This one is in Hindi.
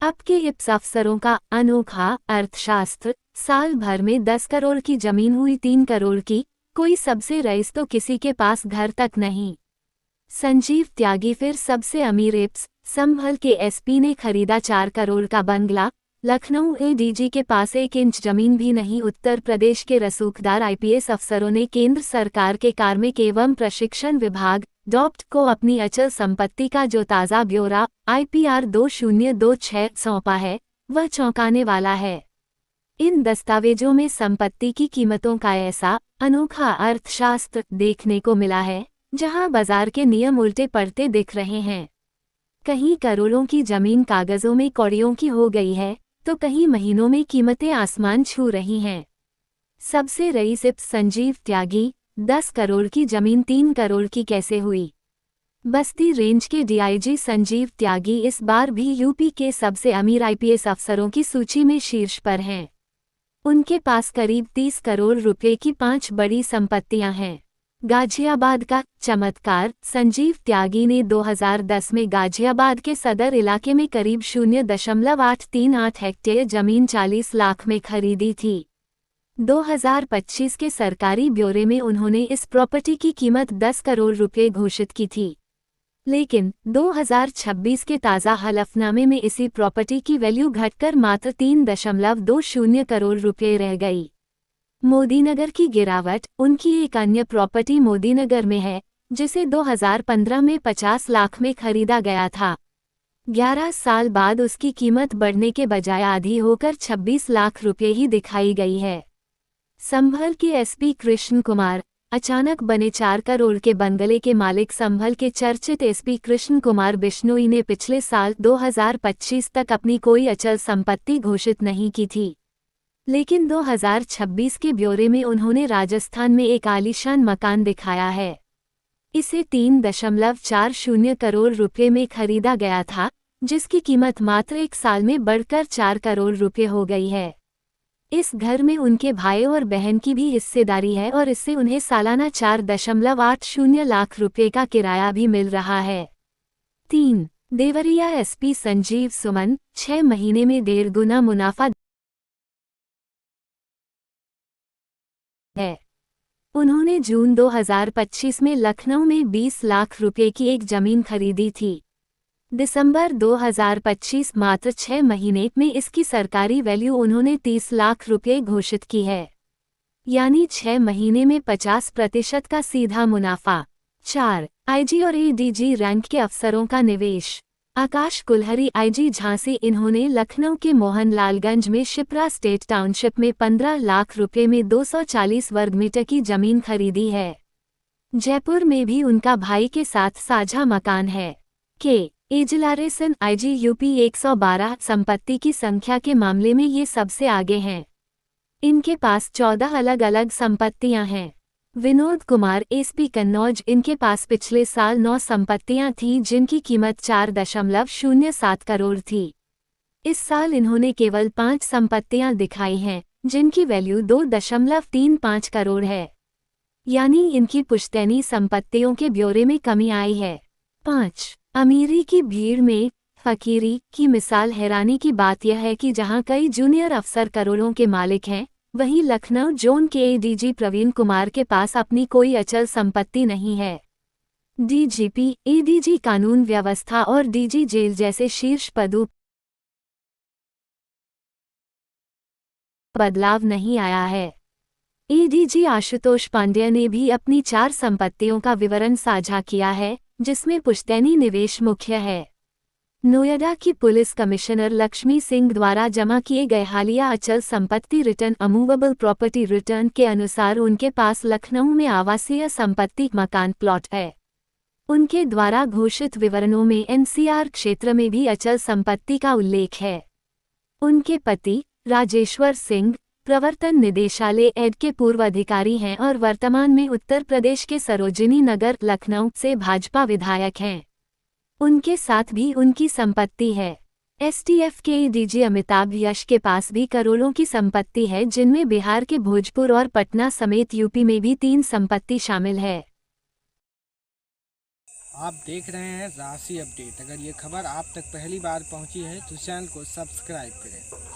अब के इप्स अफसरों का अनोखा अर्थशास्त्र, साल भर में 10 करोड़ की जमीन हुई 3 करोड़ की, कोई सबसे रईस तो किसी के पास घर तक नहीं। संजीव त्यागी फिर सबसे अमीर इप्स, संभल के एसपी ने खरीदा 4 करोड़ का बंगला, लखनऊ एडीजी के पास 1 इंच जमीन भी नहीं। उत्तर प्रदेश के रसूखदार आईपीएस अफसरों ने केंद्र सरकार के कार्मिक एवं प्रशिक्षण विभाग डॉप्ट को अपनी अचल संपत्ति का जो ताज़ा ब्यौरा IPR 2026 सौंपा है, वह चौंकाने वाला है। इन दस्तावेजों में संपत्ति की कीमतों का ऐसा अनोखा अर्थशास्त्र देखने को मिला है, जहां बाजार के नियम उल्टे पड़ते दिख रहे हैं। कहीं करोड़ों की जमीन कागजों में कौड़ियों की हो गई है, तो कहीं महीनों में कीमतें आसमान छू रही हैं। सबसे रईस इप्स संजीव त्यागी, 10 करोड़ की जमीन 3 करोड़ की कैसे हुई? बस्ती रेंज के डीआईजी संजीव त्यागी इस बार भी यूपी के सबसे अमीर आईपीएस अफसरों की सूची में शीर्ष पर हैं। उनके पास करीब 30 करोड़ रुपए की 5 बड़ी संपत्तियां हैं। गाजियाबाद का चमत्कार, संजीव त्यागी ने 2010 में गाजियाबाद के सदर इलाके में करीब 0.838 हेक्टेयर जमीन 40 लाख में खरीदी थी। 2025 के सरकारी ब्यौरे में उन्होंने इस प्रॉपर्टी की कीमत 10 करोड़ रुपए घोषित की थी, लेकिन 2026 के ताज़ा हलफनामे में इसी प्रॉपर्टी की वैल्यू घटकर मात्र 3.20 करोड़ रुपए रह गई। मोदीनगर की गिरावट, उनकी एक अन्य प्रॉपर्टी मोदीनगर में है, जिसे 2015 में 50 लाख में खरीदा गया था। 11 साल बाद उसकी कीमत बढ़ने के बजाय आधी होकर 26 लाख रुपए ही दिखाई गई है। संभल के एसपी कृष्ण कुमार अचानक बने 4 करोड़ के बंगले के मालिक। संभल के चर्चित एसपी कृष्ण कुमार बिश्नोई ने पिछले साल 2025 तक अपनी कोई अचल संपत्ति घोषित नहीं की थी, लेकिन 2026 के ब्यौरे में उन्होंने राजस्थान में एक आलीशान मकान दिखाया है। इसे 3.40 करोड़ रुपए में खरीदा गया था, जिसकी कीमत मात्र 1 साल में बढ़कर 4 करोड़ रुपए हो गई है। इस घर में उनके भाई और बहन की भी हिस्सेदारी है और इससे उन्हें सालाना 4.80 लाख रुपए का किराया भी मिल रहा है। 3. देवरिया एसपी संजीव सुमन, 6 महीने में 1.5 गुना मुनाफा है। उन्होंने जून 2025 में लखनऊ में 20 लाख रुपए की एक जमीन खरीदी थी। दिसंबर 2025 मात्र 6 महीने में इसकी सरकारी वैल्यू उन्होंने 30 लाख रुपए घोषित की है, यानी 6 महीने में 50% का सीधा मुनाफा। 4. आईजी और एडीजी रैंक के अफसरों का निवेश। आकाश कुल्हरी आईजी झांसी, इन्होंने लखनऊ के मोहनलालगंज में शिप्रा स्टेट टाउनशिप में 15 लाख रुपए में 240 वर्ग मीटर की जमीन खरीदी है। जयपुर में भी उनका भाई के साथ साझा मकान है। के एजलारेसन आईजी यूपी 112, संपत्ति की संख्या के मामले में ये सबसे आगे हैं। इनके पास 14 अलग अलग संपत्तियां हैं। विनोद कुमार एसपी कन्नौज, इनके पास पिछले साल 9 संपत्तियां थीं जिनकी कीमत 4.07 करोड़ थी। इस साल इन्होंने केवल 5 संपत्तियां दिखाई हैं, जिनकी वैल्यू 2.35 करोड़ है, यानी इनकी पुश्तैनी संपत्तियों के ब्यौरे में कमी आई है। 5. अमीरी की भीड़ में फकीरी की मिसाल। हैरानी की बात यह है कि जहां कई जूनियर अफसर करोड़ों के मालिक हैं, वहीं लखनऊ जोन के एडीजी प्रवीण कुमार के पास अपनी कोई अचल संपत्ति नहीं है। डीजीपी, एडीजी कानून व्यवस्था और डीजी जेल जैसे शीर्ष पदों बदलाव नहीं आया है। एडीजी आशुतोष पांड्या ने भी अपनी 4 संपत्तियों का विवरण साझा किया है, जिसमें पुश्तैनी निवेश मुख्य है। नोएडा की पुलिस कमिश्नर लक्ष्मी सिंह द्वारा जमा किए गए हालिया अचल संपत्ति रिटर्न अमूवेबल प्रॉपर्टी रिटर्न के अनुसार उनके पास लखनऊ में आवासीय संपत्ति मकान प्लॉट है। उनके द्वारा घोषित विवरणों में एनसीआर क्षेत्र में भी अचल संपत्ति का उल्लेख है। उनके पति राजेश्वर सिंह प्रवर्तन निदेशालय एड के पूर्व अधिकारी हैं और वर्तमान में उत्तर प्रदेश के सरोजिनी नगर लखनऊ से भाजपा विधायक हैं। उनके साथ भी उनकी संपत्ति है। एसटीएफ के एडीजी अमिताभ यश के पास भी करोड़ों की संपत्ति है, जिनमें बिहार के भोजपुर और पटना समेत यूपी में भी 3 संपत्ति शामिल है। आप देख रहे हैं राशि अपडेट। अगर ये खबर आप तक पहली बार पहुंची है तो चैनल को सब्सक्राइब करें।